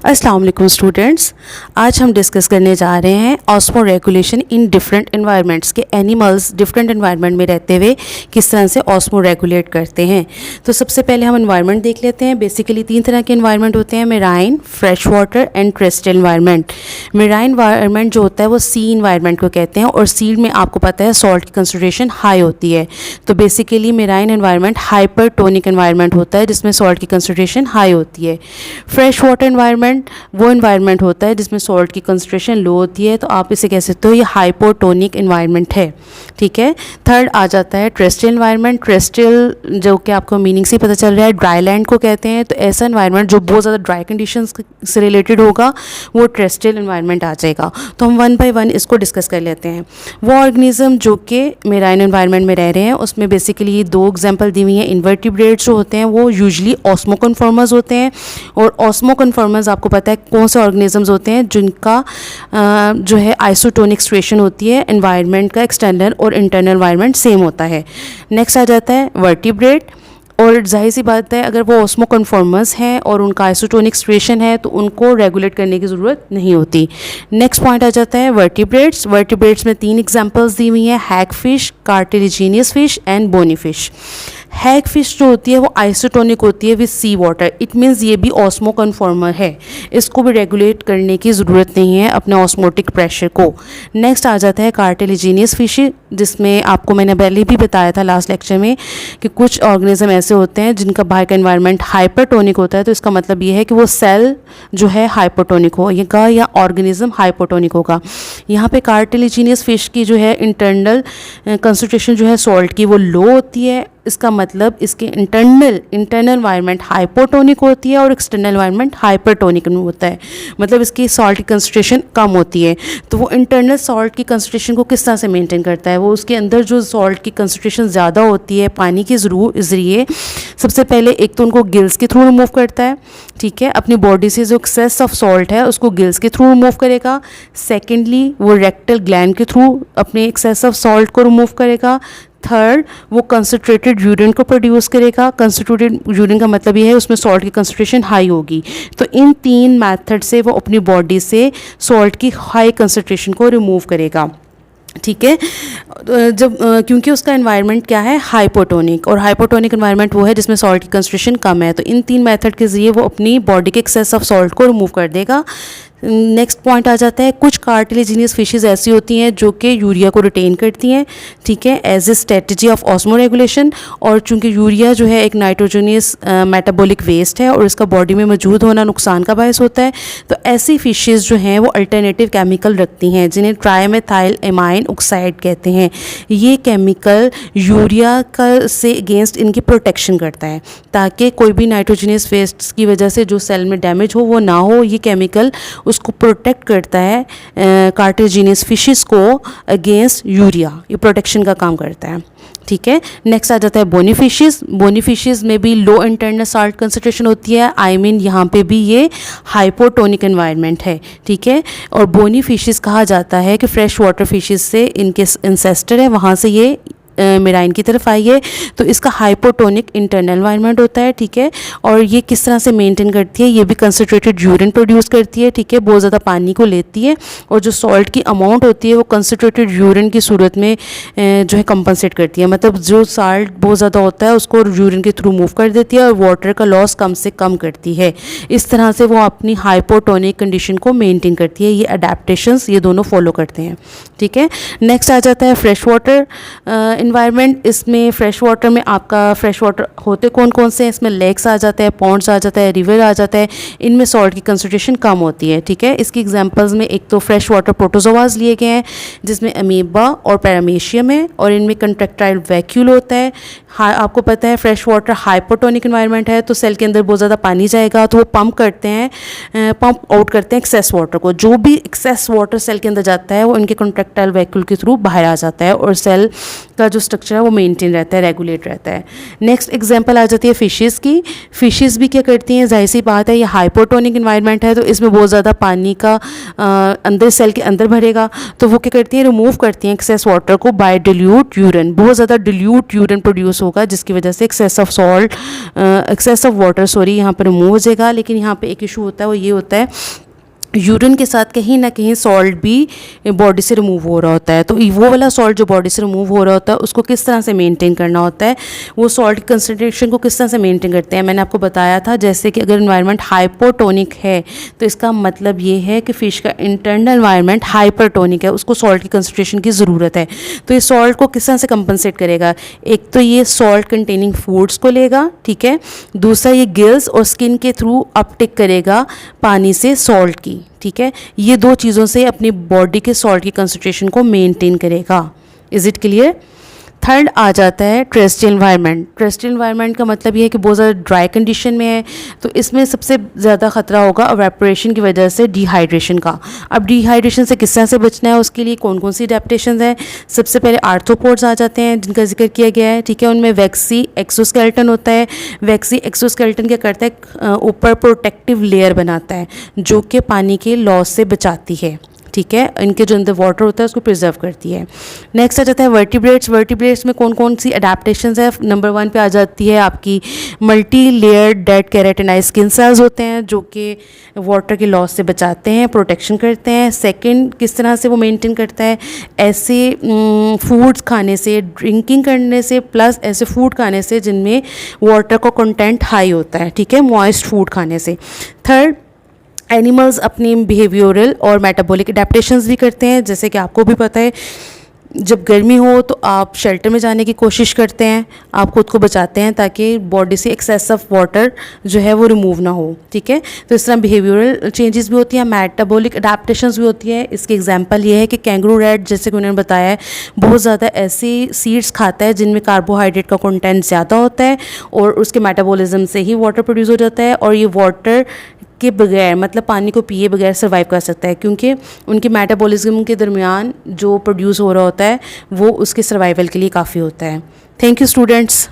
अस्सलाम वालेकुम स्टूडेंट्स, आज हम डिस्कस करने जा रहे हैं osmo regulation in different environments के एनिमल्स डिफरेंट एनवायरनमेंट में रहते हुए किस तरह से ऑस्मो रेगुलेट करते हैं। तो सबसे पहले हम एनवायरनमेंट देख लेते हैं। बेसिकली 3 तरह के एनवायरनमेंट होते हैं, marine, fresh water and terrestrial environment. Marine environment जो होता है वो सी एनवायरनमेंट को कहते हैं और सी में आपको पता है सॉल्ट की कंसंट्रेशन हाई होती है। तो basically marine environment hypertonic environment होता है जिसमें सॉल्ट की कंसंट्रेशन हाई होती है। फ्रेश वाटर एनवायरनमेंट वो एनवायरनमेंट होता है जिसमें सॉल्ट की कंसंट्रेशन लो होती है, तो आप इसे कह सकते हो ये हाइपोटोनिक एनवायरनमेंट है। ठीक है। थर्ड आ जाता है टेरेस्ट्रियल एनवायरनमेंट। टेरेस्ट्रियल जो कि आपको मीनिंग से पता चल रहा है ड्राई लैंड को कहते हैं। तो ऐसा एनवायरनमेंट जो बहुत ज़्यादा ड्राई कंडीशंस से रिलेटेड होगा वो टेरेस्ट्रियल एनवायरनमेंट आ जाएगा। तो हम 1 बाय 1 इसको डिस्कस कर लेते हैं। वो ऑर्गेनिज्म जो कि मेराइन एनवायरनमेंट में रह रहे हैं उसमें बेसिकली 2 एग्जाम्पल दी हुई हैं। इन्वर्टिब्रेट्स जो होते हैं वो यूजली ऑस्मोकन्फॉर्मर्स होते हैं और ऑस्मोकन्फॉर्मर्स आपको पता है कौन से ऑर्गेनिजम्स होते हैं जिनका जो है आइसोटोनिक सिचुएशन होती है, एनवायरनमेंट का एक्सटर्नल और इंटरनल एनवायरनमेंट सेम होता है। नेक्स्ट आ जाता है वर्टिब्रेट, और जाहिर सी बात है अगर वो ऑस्मोकन्फॉर्मर्स हैं और उनका आइसोटोनिक सिचुएशन है तो उनको रेगुलेट करने की ज़रूरत नहीं होती। नेक्स्ट पॉइंट आ जाता है वर्टिब्रेट्स। वर्टिब्रेट्स में 3 एग्जांपल्स दी हुई हैं, hag fish, cartilaginous fish and bony fish. Hag fish जो होती है वो आइसोटोनिक होती है with sea water, it means ये भी ऑस्मोकन्फॉर्मर है, इसको भी रेगुलेट करने की ज़रूरत नहीं है अपने ऑस्मोटिक प्रेशर को। नेक्स्ट आ जाता है कार्टिलेजिनियस फिश, जिसमें आपको मैंने पहले भी बताया था लास्ट लेक्चर में कि कुछ ऑर्गेनिज्म ऐसे होते हैं जिनका बाहर का एनवायरनमेंट हाइपरटोनिक होता है। तो इसका मतलब ये है कि वो सेल जो है हाइपोटोनिक होगा या ऑर्गेनिज्म हाइपोटोनिक होगा। यहाँ पे कार्टिलेजिनियस फिश की जो है इंटरनल कंसंट्रेशन जो है सॉल्ट की वो लो होती है। इसका मतलब इसके इंटरनल एनवायरनमेंट हाइपोटोनिक होती है और एक्सटर्नल एनवायरनमेंट हाइपरटोनिक होता है, मतलब इसकी सॉल्ट की कंसंट्रेशन कम होती है। तो वो इंटरनल सॉल्ट की कंसंट्रेशन को किस तरह से मेंटेन करता है, वो उसके अंदर जो सॉल्ट की कंसंट्रेशन ज़्यादा होती है पानी के ज़रिए सबसे पहले एक तो उनको गिल्स के थ्रू रिमूव करता है। ठीक है, अपनी बॉडी से जो एक्सेस ऑफ सॉल्ट है उसको गिल्स के थ्रू रिमूव करेगा। सेकेंडली वो रेक्टल ग्लैंड के थ्रू अपने एक्सेस ऑफ सॉल्ट को रिमूव करेगा। थर्ड वो कंसंट्रेटेड यूरिन को प्रोड्यूस करेगा। कंसंट्रेटेड यूरिन का मतलब ये है उसमें सॉल्ट की कंसंट्रेशन हाई होगी। तो इन 3 मेथड से वो अपनी बॉडी से सॉल्ट की हाई कंसंट्रेशन को रिमूव करेगा। ठीक है, जब क्योंकि उसका एनवायरनमेंट क्या है हाइपोटोनिक, और हाइपोटोनिक एनवायरनमेंट वो है जिसमें सॉल्ट की कंसंट्रेशन कम है। तो इन 3 मेथड के ज़रिए वो अपनी बॉडी के एक्सेस ऑफ सॉल्ट को रिमूव कर देगा। नेक्स्ट पॉइंट आ जाता है कुछ कार्टिलेजिनियस फिशेस ऐसी होती हैं जो कि यूरिया को रिटेन करती हैं। ठीक है, as a strategy of osmoregulation. और चूंकि यूरिया जो है एक नाइट्रोजनियस मेटाबॉलिक वेस्ट है और इसका बॉडी में मौजूद होना नुकसान का बायस होता है, तो ऐसी फिशेस जो हैं वो अल्टरनेटिव केमिकल रखती हैं जिन्हें ट्राइमेथाइल एमाइन ऑक्साइड कहते हैं। ये केमिकल यूरिया का से अगेंस्ट इनकी प्रोटेक्शन करता है ताकि कोई भी नाइट्रोजनियस वेस्ट की वजह से जो सेल में डैमेज हो वो ना हो। ये केमिकल उसको प्रोटेक्ट करता है कार्टिलेजिनियस फिशेस को अगेंस्ट यूरिया, ये प्रोटेक्शन का काम करता है। ठीक है, नेक्स्ट आ जाता है बोनी फिशेस। बोनी फिशेस में भी लो इंटरनल सॉल्ट कंसंट्रेशन होती है, यहाँ पे भी ये हाइपोटोनिक एनवायरनमेंट है। ठीक है, और बोनी फिशेस कहा जाता है कि फ्रेश वाटर फिशेस से इनके इंसेस्टर है, वहाँ से ये मेराइन की तरफ आई है। तो इसका हाइपोटोनिक इंटरनल एनवायरनमेंट होता है। ठीक है, और ये किस तरह से मेंटेन करती है, ये भी कंसंट्रेटेड यूरिन प्रोड्यूस करती है। ठीक है, बहुत ज़्यादा पानी को लेती है और जो सॉल्ट की अमाउंट होती है वो कंसंट्रेटेड यूरिन की सूरत में जो है कंपनसेट करती है, मतलब जो सॉल्ट बहुत ज़्यादा होता है उसको यूरिन के थ्रू मूव कर देती है और वाटर का लॉस कम से कम करती है। इस तरह से वो अपनी हाइपोटोनिक कंडीशन को मेनटेन करती है। ये अडेप्टेशंस ये दोनों फॉलो करते हैं। ठीक है, नेक्स्ट आ जाता है फ्रेश वाटर एनवायरनमेंट। इसमें फ्रेश वाटर में आपका फ्रेश वाटर होते कौन कौन से हैं, इसमें लेक्स आ जाता है, पॉन्ड्स आ जाता है, रिवर आ जाता है। इनमें सॉल्ट की कंसंट्रेशन कम होती है। ठीक है, इसकी एग्जांपल्स में एक तो फ्रेश वाटर प्रोटोजोआज लिए गए हैं जिसमें अमीबा और पैरामीशियम है और इनमें कंट्रैक्टाइल वैक्यूल होता है। आपको पता है फ्रेश वाटर हाइपोटोनिक एनवायरनमेंट है तो सेल के अंदर बहुत ज़्यादा पानी जाएगा तो वो पंप आउट करते हैं एक्सेस वाटर को। जो भी एक्सेस वाटर सेल के अंदर जाता है वो इनके कंट्रैक्टाइल वैक्यूल के थ्रू बाहर आ जाता है और सेल का जो स्ट्रक्चर है वो मेंटेन रहता है, रेगुलेट रहता है। नेक्स्ट एग्जांपल आ जाती है फिशेस की। फिशेस भी क्या करती हैं, जाहिर सी बात है ये हाइपोटोनिक एनवायरनमेंट है तो इसमें बहुत ज़्यादा पानी का अंदर सेल के अंदर भरेगा, तो वो क्या करती हैं रिमूव करती हैं एक्सेस वाटर को बाय डिल्यूट यूरिन। बहुत ज़्यादा डिल्यूट यूरिन प्रोड्यूस प्रोड्यूस होगा, जिसकी वजह से एक्सेस ऑफ वाटर यहाँ पर रिमूव हो जाएगा। लेकिन यहाँ पे एक इशू होता है, वो ये होता है यूरिन के साथ कहीं ना कहीं सॉल्ट भी बॉडी से रिमूव हो रहा होता है। तो वो वाला सॉल्ट जो बॉडी से रिमूव हो रहा होता है उसको किस तरह से मेंटेन करना होता है, वो सॉल्ट की कंसंट्रेशन को किस तरह से मेंटेन करते हैं, मैंने आपको बताया था। जैसे कि अगर इन्वायरमेंट हाइपोटोनिक है तो इसका मतलब ये है कि फ़िश का इंटरनल इन्वायरमेंट हाइपरटोनिक है, उसको सॉल्ट की कंसंट्रेशन की ज़रूरत है। तो ये सॉल्ट को किस तरह से कंपनसेट करेगा, एक तो ये सॉल्ट कंटेनिंग फूड्स को लेगा, ठीक है, दूसरा ये गिल्स और स्किन के थ्रू अपटेक करेगा पानी से सॉल्ट की, ठीक है। ये दो चीज़ों से अपनी बॉडी के सॉल्ट की कंसंट्रेशन को मेंटेन करेगा। Is it clear? थर्ड आ जाता है टेरेस्ट्रियल एनवायरनमेंट। टेरेस्ट्रियल एनवायरनमेंट का मतलब ये है कि बहुत ज़्यादा ड्राई कंडीशन में है, तो इसमें सबसे ज़्यादा ख़तरा होगा इवेपोरेशन की वजह से डिहाइड्रेशन का। अब डिहाइड्रेशन से किस तरह से बचना है, उसके लिए कौन कौन सी अडेप्टेशन है। सबसे पहले आर्थ्रोपोड्स आ जाते हैं जिनका जिक्र किया गया है, ठीक है। उनमें वैक्सी एक्सोस्केलेटन होता है। वैक्सी एक्सोस्केलेटन क्या करता है, ऊपर प्रोटेक्टिव लेयर बनाता है जो कि पानी के लॉस से बचाती है, ठीक है। इनके जो अंदर वाटर होता है उसको प्रिजर्व करती है। नेक्स्ट आ जाता है वर्टिब्रेट्स। वर्टिब्रेट्स में कौन कौन सी अडेप्टेशंस है। नंबर 1 पे आ जाती है आपकी multi layer dead keratinize skin cells होते हैं जो कि वाटर के लॉस से बचाते हैं, प्रोटेक्शन करते हैं। सेकंड, किस तरह से वो मेंटेन करता है, ऐसे फूड्स खाने से, ड्रिंकिंग करने से, प्लस ऐसे फूड खाने से जिनमें वाटर का कंटेंट हाई होता है, ठीक है, मॉइस्ट फूड खाने से। थर्ड, एनिमल्स अपनी बिहेवियरल और मेटाबॉलिक अडेप्टेशंस भी करते हैं। जैसे कि आपको भी पता है जब गर्मी हो तो आप शेल्टर में जाने की कोशिश करते हैं, आप खुद को बचाते हैं ताकि बॉडी से एक्सेस ऑफ वाटर जो है वो रिमूव ना हो, ठीक है। तो इस तरह बिहेवियरल चेंजेस भी होती हैं, मेटाबॉलिक अडेप्टेशंस भी होती है। इसके एग्जांपल ये है कि कैंगरू रैट, जैसे कि उन्होंने बताया है, बहुत ज़्यादा ऐसी सीड्स खाता है जिनमें कार्बोहाइड्रेट का कंटेंट ज़्यादा होता है और उसके मेटाबॉलिज्म से ही वाटर प्रोड्यूस हो जाता है, और ये वाटर के बगैर, मतलब पानी को पिए बगैर सर्वाइव कर सकता है, क्योंकि उनके मेटाबॉलिज्म के दरमियान जो प्रोड्यूस हो रहा होता है वो उसके सर्वाइवल के लिए काफ़ी होता है। Thank you students.